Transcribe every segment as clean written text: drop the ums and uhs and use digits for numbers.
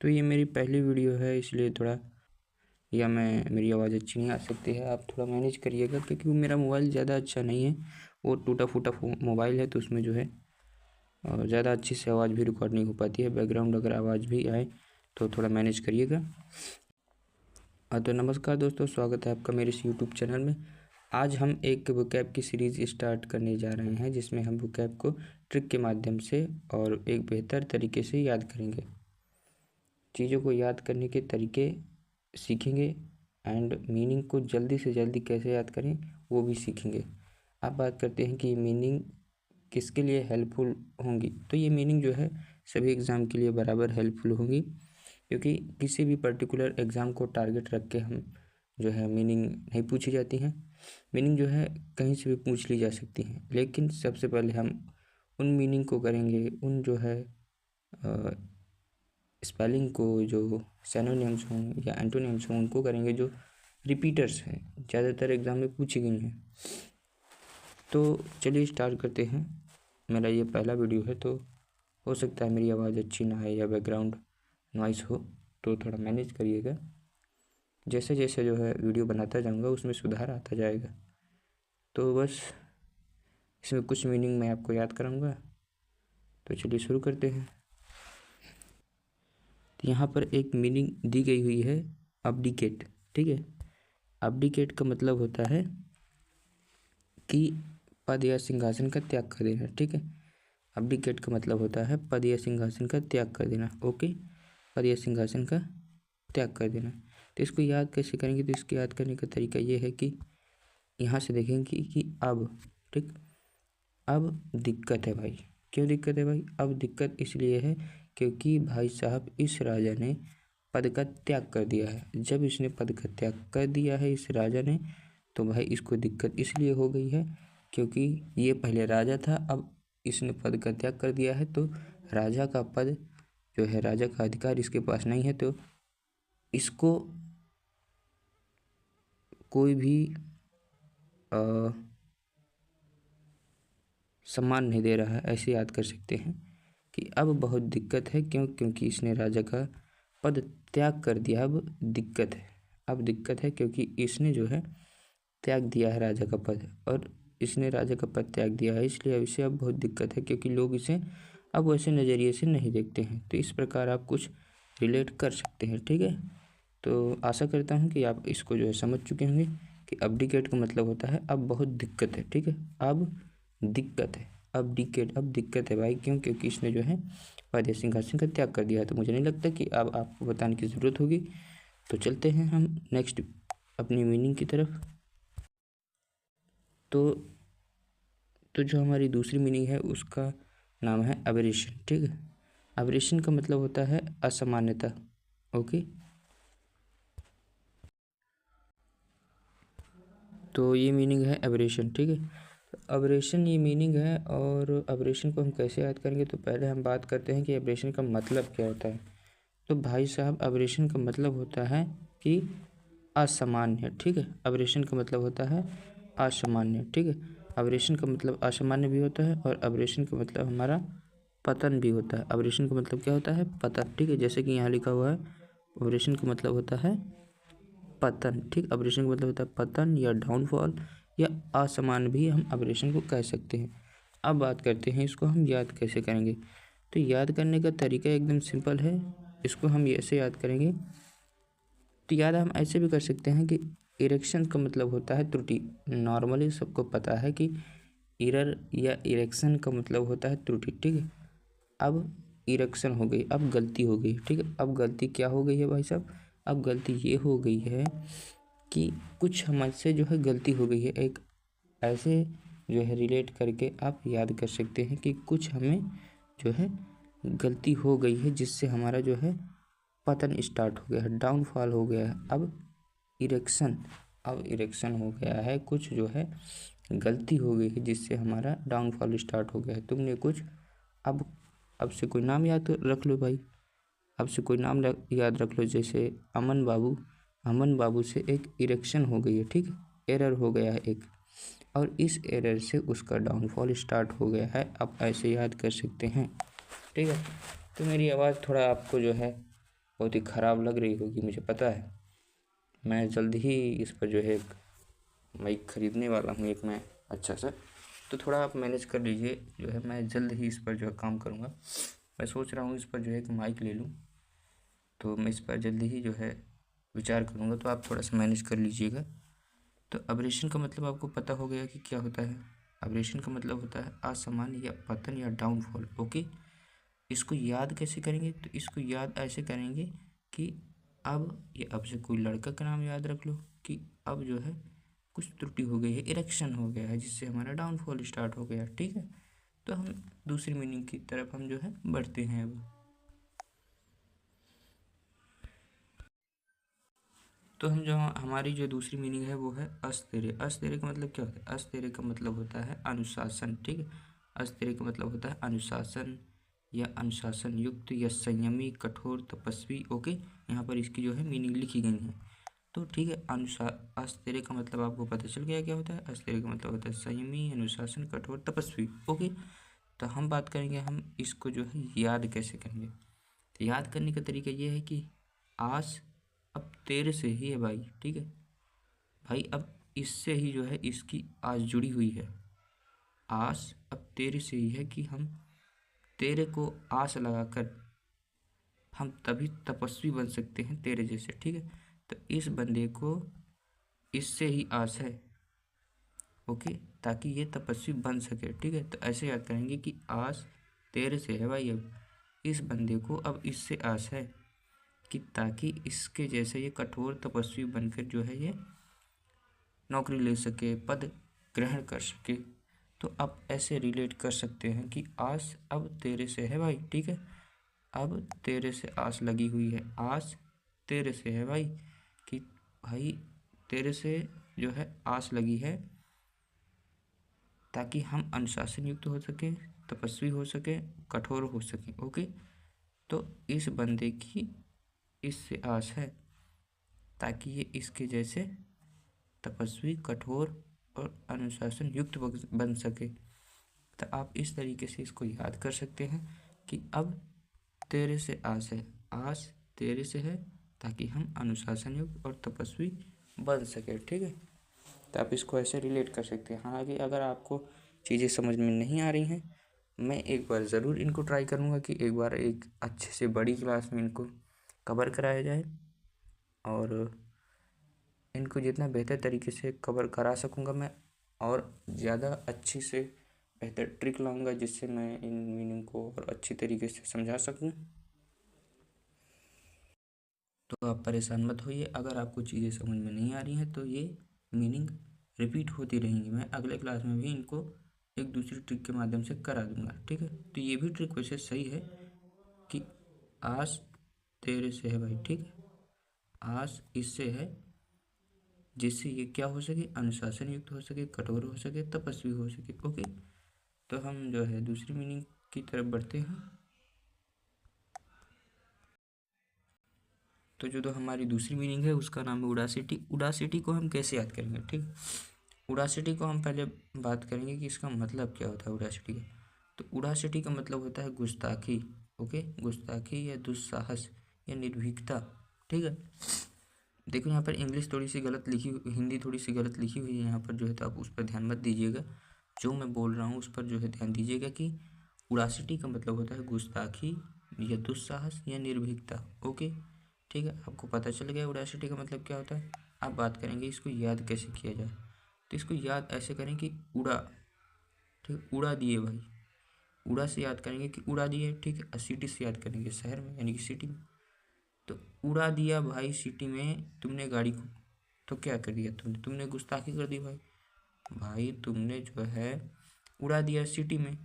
तो ये मेरी पहली वीडियो है, इसलिए थोड़ा मेरी आवाज़ अच्छी नहीं आ सकती है, आप थोड़ा मैनेज करिएगा, क्योंकि वो मेरा मोबाइल ज़्यादा अच्छा नहीं है, वो टूटा फूटा मोबाइल है, तो उसमें जो है ज़्यादा अच्छी से आवाज़ भी रिकॉर्ड नहीं हो पाती है। बैकग्राउंड अगर आवाज़ भी आए तो थोड़ा मैनेज करिएगा। तो नमस्कार दोस्तों, स्वागत है आपका मेरे इस यूट्यूब चैनल में। आज हम एक वोकैब की सीरीज़ स्टार्ट करने जा रहे हैं, जिसमें हम वोकैब को ट्रिक के माध्यम से और एक बेहतर तरीके से याद करेंगे। चीज़ों को याद करने के तरीके सीखेंगे एंड मीनिंग को जल्दी से जल्दी कैसे याद करें वो भी सीखेंगे। अब बात करते हैं कि ये मीनिंग किसके लिए हेल्पफुल होंगी। तो ये मीनिंग जो है सभी एग्ज़ाम के लिए बराबर हेल्पफुल होंगी, क्योंकि किसी भी पर्टिकुलर एग्ज़ाम को टारगेट रख के हम जो है मीनिंग नहीं पूछी जाती हैं। मीनिंग जो है कहीं से भी पूछ ली जा सकती हैं, लेकिन सबसे पहले हम उन मीनिंग को करेंगे, उन जो है स्पेलिंग को, जो सिनोनिम्स हों या एंटोनिम्स हों, उनको करेंगे जो रिपीटर्स हैं, ज़्यादातर एग्ज़ाम में पूछी गई हैं। तो चलिए स्टार्ट करते हैं। मेरा ये पहला वीडियो है, तो हो सकता है मेरी आवाज़ अच्छी ना आए या बैकग्राउंड नॉइस हो, तो थोड़ा मैनेज करिएगा। जैसे जैसे जो है वीडियो बनाता जाऊँगा उसमें सुधार आता जाएगा। तो बस इसमें कुछ मीनिंग मैं आपको याद कराऊँगा। तो चलिए शुरू करते हैं। तो यहाँ पर एक मीनिंग दी गई हुई है, अब्डिकेट। ठीक है, अब्डिकेट का मतलब होता है कि पद या सिंहासन का त्याग कर देना। ठीक है, अब्डिकेट का मतलब होता है पद या सिंहासन का त्याग कर देना। ओके, पद या सिंहासन का त्याग कर देना। तो इसको याद कैसे करेंगे? तो इसको याद करने का तरीका ये है कि यहाँ से देखेंगे कि अब, ठीक, अब दिक्कत है भाई। क्यों दिक्कत है भाई? अब दिक्कत इसलिए है क्योंकि भाई साहब इस राजा ने पद का त्याग कर दिया है। जब इसने पद का त्याग कर दिया है इस राजा ने, तो भाई इसको दिक्कत इसलिए हो गई है क्योंकि ये पहले राजा था, अब इसने पद का त्याग कर दिया है, तो राजा का पद जो है, राजा का अधिकार इसके पास नहीं है, तो इसको कोई भी सम्मान नहीं दे रहा है। ऐसे याद कर सकते हैं कि अब बहुत दिक्कत है। क्यों? क्योंकि इसने राजा का पद त्याग कर दिया। अब दिक्कत है, अब दिक्कत है क्योंकि इसने जो है त्याग दिया है राजा का पद, और इसने राजा का पद त्याग दिया है, इसलिए अब इसे अब बहुत दिक्कत है, क्योंकि लोग इसे अब वैसे नज़रिए से नहीं देखते हैं। तो इस प्रकार आप कुछ रिलेट कर सकते हैं। ठीक है, तो आशा करता हूँ कि आप इसको जो है समझ चुके होंगे कि अब्डिकेट का मतलब होता है अब बहुत दिक्कत है। ठीक है, अब दिक्कत है, अब डिकेट, अब दिक्कत है भाई। क्यों? क्योंकि इसने जो है पद या सिंहासन का त्याग कर दिया है। तो मुझे नहीं लगता कि अब आपको बताने की ज़रूरत होगी। तो चलते हैं हम नेक्स्ट अपनी मीनिंग की तरफ। तो जो हमारी दूसरी मीनिंग है उसका नाम है एबरेशन। ठीक है, एबरेशन का मतलब होता है असामान्यता। ओके, तो ये मीनिंग है एबरेशन। ठीक है, एबरेशन ये मीनिंग है। और एबरेशन को हम कैसे याद करेंगे? तो पहले हम बात करते हैं कि एबरेशन का मतलब क्या होता है। तो भाई साहब एबरेशन का मतलब होता है कि असामान्य। ठीक है, एबरेशन का मतलब होता है असामान्य। ठीक है, एबरेशन का मतलब असामान्य भी होता है, और एबरेशन का मतलब हमारा पतन भी होता है। एबरेशन का मतलब क्या होता है? पतन। ठीक है, जैसे कि यहाँ लिखा हुआ है, एबरेशन का मतलब होता है पतन। ठीक, एबरेशन का मतलब होता है पतन या डाउनफॉल, या असामान्य भी हम एबरेशन को कह सकते हैं। अब बात करते हैं इसको हम याद कैसे करेंगे। तो याद करने का तरीका एकदम सिंपल है। इसको हम ऐसे याद करेंगे। तो याद हम ऐसे भी कर सकते हैं कि इरेक्शन का मतलब होता है त्रुटि। नॉर्मली सबको पता है कि इरर या इरेक्शन का मतलब होता है त्रुटि। ठीक है, अब इरेक्शन हो गई, अब गलती हो गई। ठीक है, अब गलती क्या हो गई है भाई साहब? अब गलती ये हो गई है कि कुछ हमसे जो है गलती हो गई है। एक ऐसे जो है रिलेट करके आप याद कर सकते हैं कि कुछ हमें जो है गलती हो गई है, जिससे हमारा जो है पतन स्टार्ट हो गया है, डाउनफॉल हो गया है। इरेक्शन अब इरेक्शन हो गया है, कुछ जो है गलती हो गई है जिससे हमारा डाउनफॉल स्टार्ट हो गया है। तुमने कुछ अब से कोई नाम याद रख लो भाई, अब से कोई नाम याद रख लो, जैसे अमन बाबू। अमन बाबू से एक इरेक्शन हो गई है। ठीक है, एरर हो गया है एक, और इस एरर से उसका डाउनफॉल स्टार्ट हो गया है। आप ऐसे याद कर सकते हैं। ठीक है, तो मेरी आवाज़ थोड़ा आपको जो है बहुत ही ख़राब लग रही होगी, मुझे पता है। मैं जल्द ही इस पर जो है एक माइक ख़रीदने वाला हूँ, एक मैं अच्छा सा। तो थोड़ा आप मैनेज कर लीजिए, जो है मैं जल्द ही इस पर जो है काम करूँगा। मैं सोच रहा हूँ इस पर जो है एक माइक ले लूँ, तो मैं इस पर जल्दी ही जो है विचार करूँगा, तो आप थोड़ा सा मैनेज कर लीजिएगा। तो अब्रेशन का मतलब आपको पता हो गया कि क्या होता है। अब्रेशन का मतलब होता है असामान्य या पतन या डाउनफॉल। ओके, इसको याद कैसे करेंगे? तो इसको याद ऐसे करेंगे कि अब ये अब से कोई लड़का का नाम याद रख लो कि अब जो है कुछ त्रुटि हो गई है, इरेक्शन हो गया है, जिससे हमारा डाउनफॉल स्टार्ट हो गया। ठीक है, तो हम दूसरी मीनिंग की तरफ हम जो है बढ़ते हैं अब। तो हम जो हमारी जो दूसरी मीनिंग है वो है अस्थिर। अस्थिर का मतलब क्या होता है? अस्थिर का मतलब होता है अनुशासन। ठीक है, अस्थिर का मतलब होता है अनुशासन या अनुशासन युक्त या संयमी, कठोर, तपस्वी। ओके, यहाँ पर इसकी जो है मीनिंग लिखी गई है। तो ठीक है, अस्थिर का मतलब आपको पता चल गया क्या होता है। अस्थिर का मतलब होता है संयमी, अनुशासन, कठोर, तपस्वी। ओके, तो हम बात करेंगे हम इसको जो है याद कैसे करेंगे। तो याद करने का तरीका ये है कि आस अब तेरे से ही है भाई। ठीक है भाई, अब इससे ही जो है इसकी आस जुड़ी हुई है। आस अब तेरे से ही है कि हम तेरे को आस लगाकर हम तभी तपस्वी बन सकते हैं तेरे जैसे। ठीक है, तो इस बंदे को इससे ही आस है। ओके, ताकि ये तपस्वी बन सके। ठीक है, तो ऐसे याद करेंगे कि आस तेरे से है भाई, अब इस बंदे को अब इससे आस है कि ताकि इसके जैसे ये कठोर तपस्वी बनकर जो है ये नौकरी ले सके, पद ग्रहण कर सके। तो आप ऐसे रिलेट कर सकते हैं कि आस अब तेरे से है भाई। ठीक है, अब तेरे से आस लगी हुई है, आस तेरे से है भाई, कि भाई तेरे से जो है आस लगी है ताकि हम अनुशासन युक्त हो सके, तपस्वी हो सके, कठोर हो सके। ओके, तो इस बंदे की इससे आस है ताकि ये इसके जैसे तपस्वी, कठोर और अनुशासन युक्त बन सके। तो आप इस तरीके से इसको याद कर सकते हैं कि अब तेरे से आस है, आस तेरे से है ताकि हम अनुशासन युक्त और तपस्वी बन सके। ठीक है, तो आप इसको ऐसे रिलेट कर सकते हैं। हालांकि अगर आपको चीज़ें समझ में नहीं आ रही हैं, मैं एक बार ज़रूर इनको ट्राई करूँगा कि एक बार एक अच्छे से बड़ी क्लास में इनको कवर कराया जाए, और इनको जितना बेहतर तरीके से कवर करा सकूँगा मैं, और ज़्यादा अच्छी से बेहतर ट्रिक लाऊंगा जिससे मैं इन मीनिंग को और अच्छी तरीके से समझा सकूँ। तो आप परेशान मत होइए, अगर आपको चीज़ें समझ में नहीं आ रही हैं तो ये मीनिंग रिपीट होती रहेंगी। मैं अगले क्लास में भी इनको एक दूसरी ट्रिक के माध्यम से करा दूंगा। ठीक है, तो ये भी ट्रिक वैसे सही है कि आस तेरे से है भाई। ठीक है, आस इससे है जिससे ये क्या हो सके, अनुशासन युक्त हो सके, कठोर हो सके, तपस्वी हो सके। ओके, तो हम जो है दूसरी मीनिंग की तरफ बढ़ते हैं। तो जो हमारी दूसरी मीनिंग है उसका नाम है उडासिटी। उडासिटी को हम कैसे याद करेंगे? ठीक, उडासिटी को हम पहले बात करेंगे कि इसका मतलब क्या होता है उडासिटी का। तो उडासिटी का मतलब होता है गुस्ताखी। ओके, गुस्ताखी या दुस्साहस या निर्भीकता। ठीक है, देखो यहाँ पर इंग्लिश थोड़ी सी गलत लिखी, हिंदी थोड़ी सी गलत लिखी हुई है यहाँ पर जो है, तो आप उस पर ध्यान मत दीजिएगा। जो मैं बोल रहा हूँ उस पर जो है ध्यान दीजिएगा कि उडासिटी का मतलब होता है गुस्ताखी या दुस्साहस या निर्भीकता। ओके, ठीक है, आपको पता चल गया उडासिटी का मतलब क्या होता है। अब बात करेंगे इसको याद कैसे किया जाए। तो इसको याद ऐसे करें कि उड़ा, ठीक, उड़ा दिए भाई। उड़ा से याद करेंगे कि उड़ा दिए। ठीक है, सिटी से याद करेंगे शहर में यानी कि सिटी में। तो उड़ा दिया भाई सिटी में तुमने गाड़ी को, तो क्या कर दिया तुमने? तुमने गुस्ताखी कर दी भाई। भाई तुमने जो है उड़ा दिया सिटी में,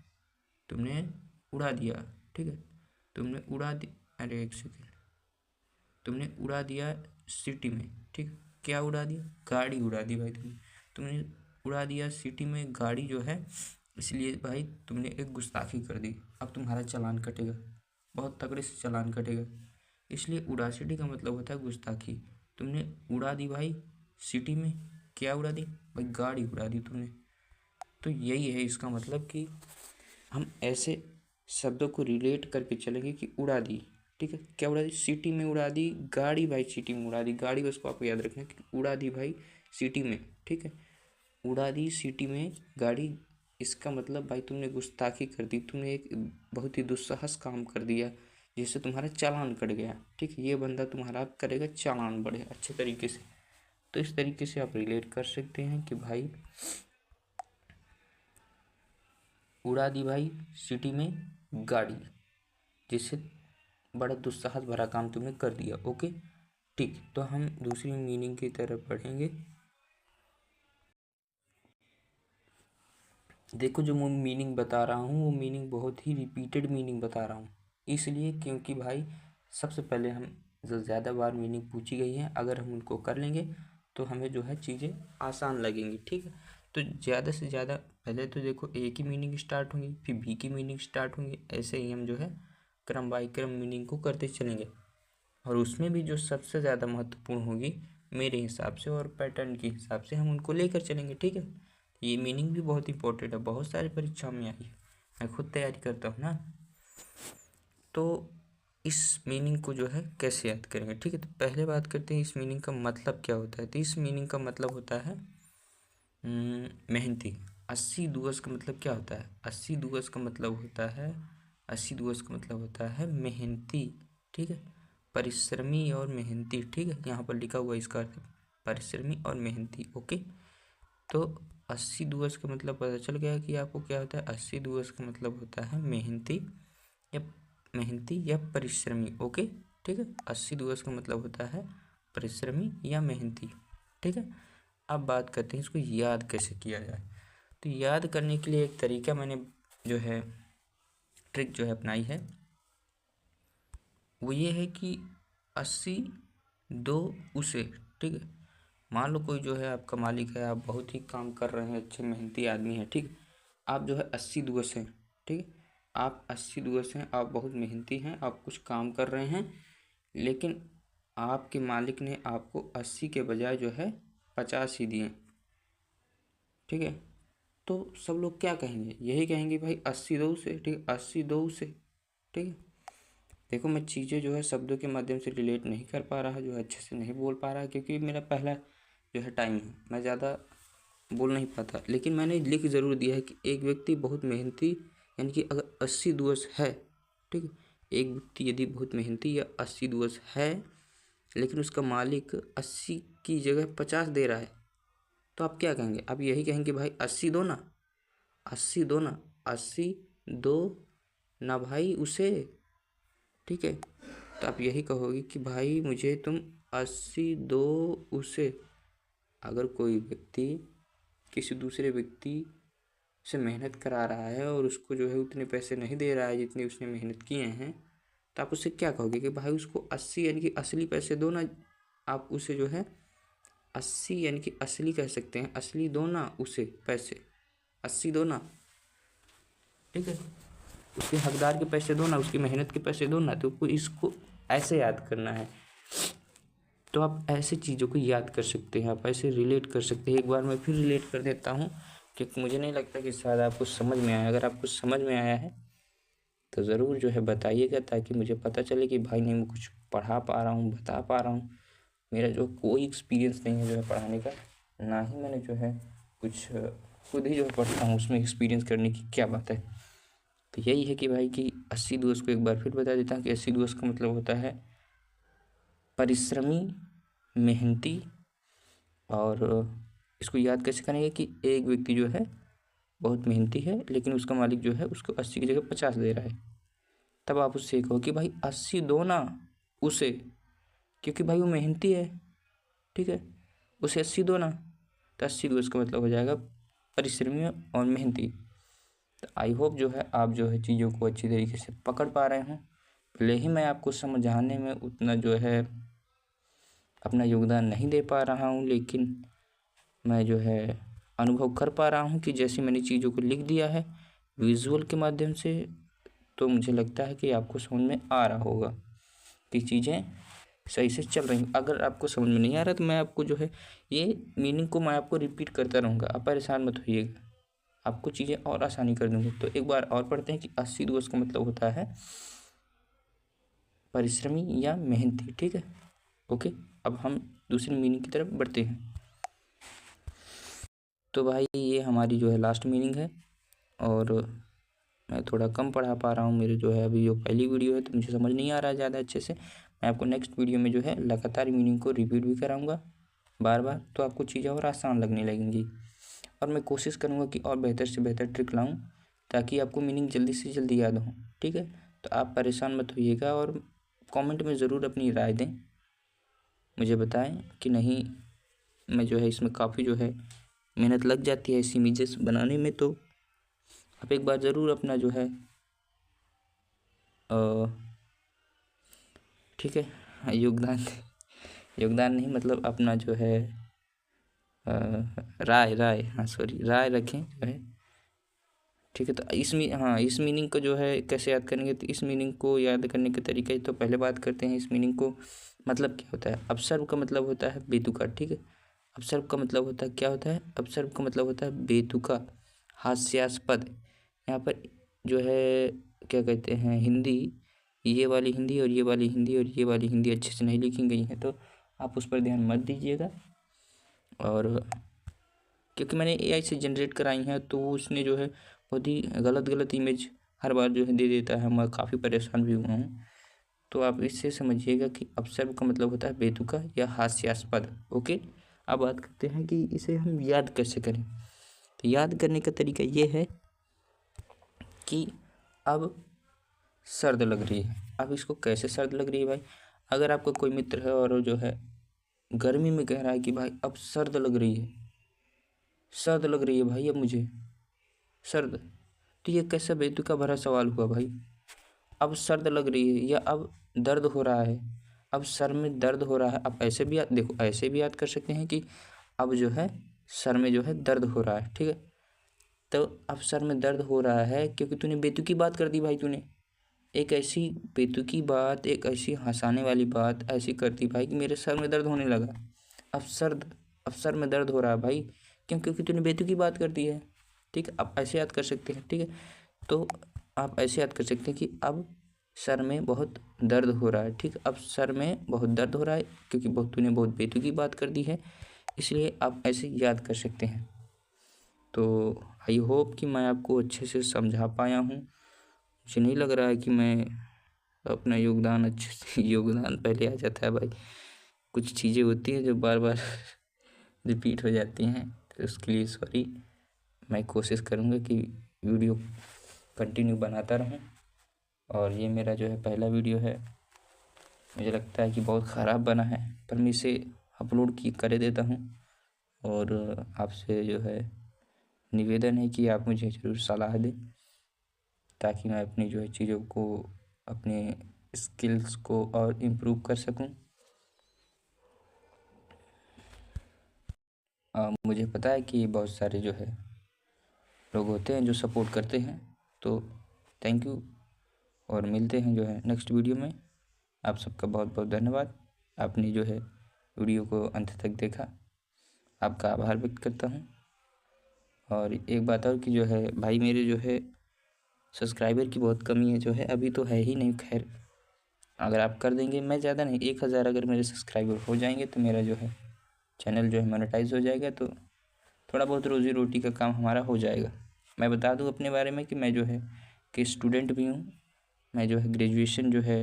तुमने उड़ा दिया। ठीक है, तुमने उड़ा दी, अरे एक सेकेंड, तुमने उड़ा दिया सिटी में। ठीक, क्या उड़ा दिया? गाड़ी उड़ा दी भाई तुमने। तुमने उड़ा दिया सिटी में गाड़ी जो है, इसलिए भाई तुमने एक गुस्ताखी कर दी। अब तुम्हारा चालान कटेगा, बहुत तगड़े से चालान कटेगा। इसलिए उडासिटी का मतलब होता है गुस्ताखी। तुमने उड़ा दी भाई सिटी में, क्या उड़ा दी भाई? गाड़ी उड़ा दी तुमने। तो यही है इसका मतलब कि हम ऐसे शब्दों को रिलेट करके चलेंगे कि उड़ा दी। ठीक है, क्या उड़ा दी? सिटी में उड़ा दी गाड़ी भाई, सिटी में उड़ा दी गाड़ी, बस को आपको याद रखना है कि उड़ा दी भाई सिटी में, ठीक है, उड़ा दी सिटी में गाड़ी। इसका मतलब भाई तुमने गुस्ताखी कर दी, तुमने एक बहुत ही दुस्साहस काम कर दिया जिससे तुम्हारा चालान कट गया, ठीक है, ये बंदा तुम्हारा करेगा चालान बड़े अच्छे तरीके से। तो इस तरीके से आप रिलेट कर सकते हैं कि भाई उड़ा दी भाई सिटी में गाड़ी, जिससे बड़ा दुस्साहस भरा काम तुमने कर दिया। ओके, ठीक, तो हम दूसरी मीनिंग की तरफ बढ़ेंगे। देखो जो मैं मीनिंग बता रहा हूँ वो मीनिंग बहुत ही रिपीटेड मीनिंग बता रहा हूँ, इसलिए क्योंकि भाई सबसे पहले हम जो ज़्यादा बार मीनिंग पूछी गई है अगर हम उनको कर लेंगे तो हमें जो है चीज़ें आसान लगेंगी, ठीक है। तो ज़्यादा से ज़्यादा पहले तो देखो ए की मीनिंग स्टार्ट होंगी, फिर बी की मीनिंग स्टार्ट होंगी, ऐसे ही हम जो है क्रम बाई क्रम मीनिंग को करते चलेंगे। और उसमें भी जो सबसे ज़्यादा महत्वपूर्ण होगी मेरे हिसाब से और पैटर्न के हिसाब से हम उनको लेकर चलेंगे, ठीक है। ये मीनिंग भी बहुत इंपॉर्टेंट है, बहुत सारी परीक्षाओं में आई है, मैं खुद तैयारी करता हूँ ना। तो इस मीनिंग को जो है कैसे याद करेंगे, ठीक है। तो पहले बात करते हैं इस मीनिंग का मतलब क्या होता है। तो इस मीनिंग का मतलब होता है मेहनती। 80 दिवस का मतलब क्या होता है? 80 दिवस का मतलब होता है 80 दिवस का मतलब होता है मेहनती, ठीक है, परिश्रमी और मेहनती, ठीक है, यहाँ पर लिखा हुआ इसका अर्थ परिश्रमी और मेहनती। ओके, तो 80 दिवस का मतलब पता चल गया कि आपको क्या होता है। 80 दिवस का मतलब होता है मेहनती या परिश्रमी। ओके, ठीक है, 80 दिवस का मतलब होता है परिश्रमी या मेहनती, ठीक है। अब बात करते हैं इसको याद कैसे किया जाए। तो याद करने के लिए एक तरीका मैंने जो है ट्रिक जो है अपनाई है, वो ये है कि 80 दो उसे, ठीक है। मान लो कोई जो है आपका मालिक है, आप बहुत ही काम कर रहे हैं, अच्छे मेहनती आदमी हैं, ठीक है, आप जो है 80 दिवस हैं, ठीक है, आप 80 दिवस हैं, आप बहुत मेहनती हैं, आप कुछ काम कर रहे हैं, लेकिन आपके मालिक ने आपको 80 के बजाय जो है 50 ही दिए, ठीक है। तो सब लोग क्या कहेंगे? यही कहेंगे भाई 80 दो से, ठीक है, 80 दो से, ठीक है। देखो मैं चीज़ें जो है शब्दों के माध्यम से रिलेट नहीं कर पा रहा, जो है अच्छे से नहीं बोल पा रहा, क्योंकि मेरा पहला जो है टाइम है, मैं ज़्यादा बोल नहीं पाता, लेकिन मैंने लिख ज़रूर दिया है कि एक व्यक्ति बहुत मेहनती, यानी कि अगर 80 दिवस है, ठीक है, एक व्यक्ति यदि बहुत मेहनती या 80 दिवस है लेकिन उसका मालिक 80 की जगह 50 दे रहा है, तो आप क्या कहेंगे? आप यही कहेंगे भाई 80 दो ना, 80 दो ना, 80 दो ना भाई उसे, ठीक है। तो आप यही कहोगे कि भाई मुझे तुम 80 दो उसे। अगर कोई व्यक्ति किसी दूसरे व्यक्ति से मेहनत करा रहा है और उसको जो है उतने पैसे नहीं दे रहा है जितने उसने मेहनत किए हैं, तो आप उससे क्या कहोगे कि भाई उसको 80 यानी कि असली पैसे दो ना। आप उसे जो है 80 यानी कि असली कह सकते हैं, असली दो ना उसे पैसे, 80 दो ना, ठीक है, उसके हकदार के पैसे दो ना, उसकी मेहनत के पैसे दो ना। तो इसको ऐसे याद करना है। तो आप ऐसे चीज़ों को याद कर सकते हैं, आप ऐसे रिलेट कर सकते हैं। एक बार मैं फिर रिलेट कर देता हूँ क्योंकि मुझे नहीं लगता कि शायद आपको समझ में आया। अगर आपको समझ में आया है तो ज़रूर जो है बताइएगा, ताकि मुझे पता चले कि भाई नहीं मैं कुछ पढ़ा पा रहा हूँ, बता पा रहा हूँ। मेरा जो कोई एक्सपीरियंस नहीं है जो है पढ़ाने का, ना ही मैंने जो है कुछ खुद ही जो है पढ़ता हूँ, उसमें एक्सपीरियंस करने की क्या बात है। तो यही है कि भाई कि 80 दिवस को एक बार फिर बता देता हूँ कि 80 दिवस का मतलब होता है परिश्रमी, मेहनती। और इसको याद कैसे करेंगे कि एक व्यक्ति जो है बहुत मेहनती है लेकिन उसका मालिक जो है उसको 80 की जगह 50 दे रहा है। तब आप उससे कहो कि भाई 80 दो ना उसे, क्योंकि भाई वो मेहनती है, ठीक है, उसे 80 दो ना। तो 80 दिवस का मतलब हो जाएगा परिश्रमी और मेहनती। तो आई होप जो है आप जो है चीज़ों को अच्छी तरीके से पकड़ पा रहे हों। भले ही मैं आपको समझाने में उतना जो है अपना योगदान नहीं दे पा रहा हूँ, लेकिन मैं जो है अनुभव कर पा रहा हूँ कि जैसे मैंने चीज़ों को लिख दिया है विजुअल के माध्यम से, तो मुझे लगता है कि आपको समझ में आ रहा होगा कि चीज़ें सही से चल रही। अगर आपको समझ में नहीं आ रहा तो मैं आपको जो है ये मीनिंग को मैं आपको रिपीट करता रहूँगा, आप परेशान मत होइएगा, आपको चीज़ें और आसानी कर दूँगा। तो एक बार और पढ़ते हैं कि 80 दिवस का मतलब होता है परिश्रमी या मेहनती। ठीक है, ओके। अब हम दूसरी मीनिंग की तरफ बढ़ते हैं। तो भाई ये हमारी जो है लास्ट मीनिंग है, और मैं थोड़ा कम पढ़ा पा रहा हूँ, मेरे जो है अभी जो पहली वीडियो है तो मुझे समझ नहीं आ रहा है ज़्यादा अच्छे से। मैं आपको नेक्स्ट वीडियो में जो है लगातार मीनिंग को रिपीट भी कराऊंगा बार बार, तो आपको चीज़ें और आसान लगने लगेंगी। और मैं कोशिश करूँगा कि और बेहतर से बेहतर ट्रिक लाऊँ ताकि आपको मीनिंग जल्दी से जल्दी याद हो। ठीक है, तो आप परेशान मत होइएगा, और कमेंट में ज़रूर अपनी राय दें, मुझे बताएं कि नहीं मैं जो है इसमें काफ़ी जो है मेहनत लग जाती है इस इमेजेस बनाने में। तो आप एक बार ज़रूर अपना जो है ठीक है योगदान नहीं, मतलब अपना जो है राय हाँ सॉरी राय रखें जो है। ठीक है, तो इस मीनिंग को जो है कैसे याद करेंगे, तो इस मीनिंग को याद करने के तरीके तो पहले बात करते हैं। इस मीनिंग को मतलब क्या होता है। अपसर्व का मतलब होता है बेतुका। ठीक है, अपसर्व का मतलब होता है क्या होता है, अपसर्व का मतलब होता है बेतुका, हास्यास्पद। यहाँ पर जो है क्या कहते हैं, हिंदी, ये वाली हिंदी और ये वाली हिंदी और ये वाली हिंदी अच्छे से नहीं लिखी गई है, तो आप उस पर ध्यान मत दीजिएगा। और क्योंकि मैंने AI से जनरेट कराई हैं, तो उसने जो है बहुत ही गलत इमेज हर बार जो है दे देता है। मैं काफ़ी परेशान भी हुआ हूँ। तो आप इससे समझिएगा कि अपसर्व का मतलब होता है बेतुका या हास्यास्पद। ओके, अब बात करते हैं कि इसे हम याद कैसे करें। तो याद करने का तरीका ये है कि अब सर्द लग रही है। अब इसको कैसे सर्द लग रही है भाई, अगर आपका कोई मित्र है और जो है गर्मी में कह रहा है कि भाई अब सर्द लग रही है, सर्द लग रही है भाई अब मुझे सर्द, तो ये कैसा बेतुका भरा सवाल हुआ भाई। अब सर्द लग रही है या अब दर्द हो रहा है, अब सर में दर्द हो रहा है। अब ऐसे भी देखो, ऐसे भी याद कर सकते हैं कि अब जो है सर में जो है दर्द हो रहा है। ठीक है, तो अब सर में दर्द हो रहा है क्योंकि तूने बेतुकी बात कर दी भाई। तूने एक ऐसी बेतुकी बात, एक ऐसी हंसाने वाली बात ऐसी कर दी भाई कि मेरे सर में दर्द होने लगा। अब सर में दर्द हो रहा है भाई, क्यों, क्योंकि तूने बेतुकी बात कर दी है। ठीक है, आप ऐसे याद कर सकते हैं। ठीक है, तो आप ऐसे याद कर सकते हैं कि अब सर में बहुत दर्द हो रहा है। ठीक, अब सर में बहुत दर्द हो रहा है क्योंकि तूने बहुत बेतुकी बात कर दी है, इसलिए आप ऐसे याद कर सकते हैं। तो आई होप कि मैं आपको अच्छे से समझा पाया हूँ। मुझे नहीं लग रहा है कि मैं अपना योगदान अच्छे से योगदान पहले आ जाता है भाई, कुछ चीज़ें होती हैं जो बार बार रिपीट हो जाती हैं, तो उसके लिए सॉरी। मैं कोशिश करूँगा कि वीडियो कंटिन्यू बनाता रहूँ। और ये मेरा जो है पहला वीडियो है, मुझे लगता है कि बहुत ख़राब बना है, पर मैं इसे अपलोड कर देता हूँ। और आपसे जो है निवेदन है कि आप मुझे ज़रूर सलाह दें ताकि मैं अपनी जो है चीज़ों को, अपने स्किल्स को और इम्प्रूव कर सकूं। मुझे पता है कि बहुत सारे जो है लोग होते हैं जो सपोर्ट करते हैं, तो थैंक यू, और मिलते हैं जो है नेक्स्ट वीडियो में। आप सबका बहुत बहुत धन्यवाद, आपने जो है वीडियो को अंत तक देखा, आपका आभार व्यक्त करता हूँ। और एक बात और कि जो है भाई मेरे जो है सब्सक्राइबर की बहुत कमी है, जो है अभी तो है ही नहीं। खैर अगर आप कर देंगे, मैं ज़्यादा नहीं, 1000 अगर मेरे सब्सक्राइबर हो जाएंगे तो मेरा जो है चैनल जो है मोनेटाइज हो जाएगा, तो थोड़ा बहुत रोज़ी रोटी का काम हमारा हो जाएगा। मैं बता दूं अपने बारे में कि मैं जो है कि स्टूडेंट भी हूँ। मैं जो है ग्रेजुएशन जो है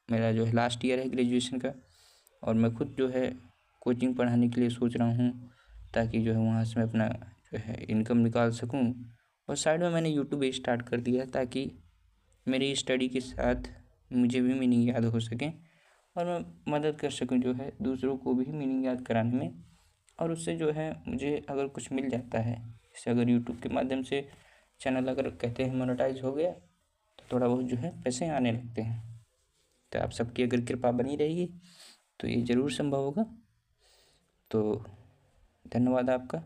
मेरा जो है लास्ट ईयर है ग्रेजुएशन का, और मैं खुद जो है कोचिंग पढ़ाने के लिए सोच रहा हूँ ताकि जो है वहाँ से मैं अपना जो है इनकम निकाल सकूँ। और साइड में मैंने यूट्यूब स्टार्ट कर दिया ताकि मेरी स्टडी के साथ मुझे भी मीनिंग याद हो सकें और मैं मदद कर सकूं जो है दूसरों को भी मीनिंग याद कराने में। और उससे जो है मुझे अगर कुछ मिल जाता है, जैसे अगर यूट्यूब के माध्यम से चैनल अगर कहते हैं मोनेटाइज हो गया, तो थोड़ा बहुत जो है पैसे आने लगते हैं। तो आप सबकी अगर कृपा बनी रहेगी तो ये ज़रूर संभव होगा। तो धन्यवाद आपका।